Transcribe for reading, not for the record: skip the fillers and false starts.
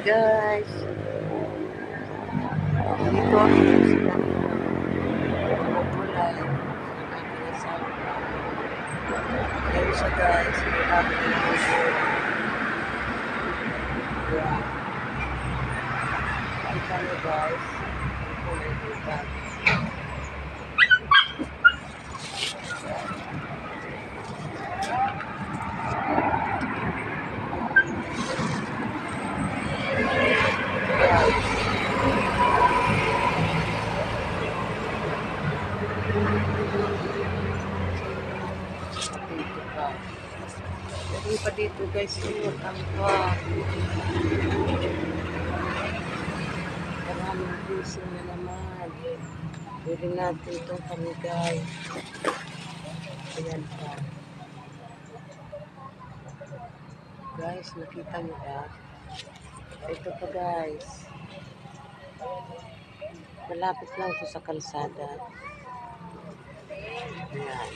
guys. Dito ako sila gulay. Ayan siya guys. Marami na ako. Ayan. Kita nyo guys. Kulay dito. Lagi pa dito guys yun ang maraming puso na naman. Pwede natin itong pamigay. Ayan pa guys, nakita mo ba? Ito pa guys, malapit lang ito sa kalsada. Ayan.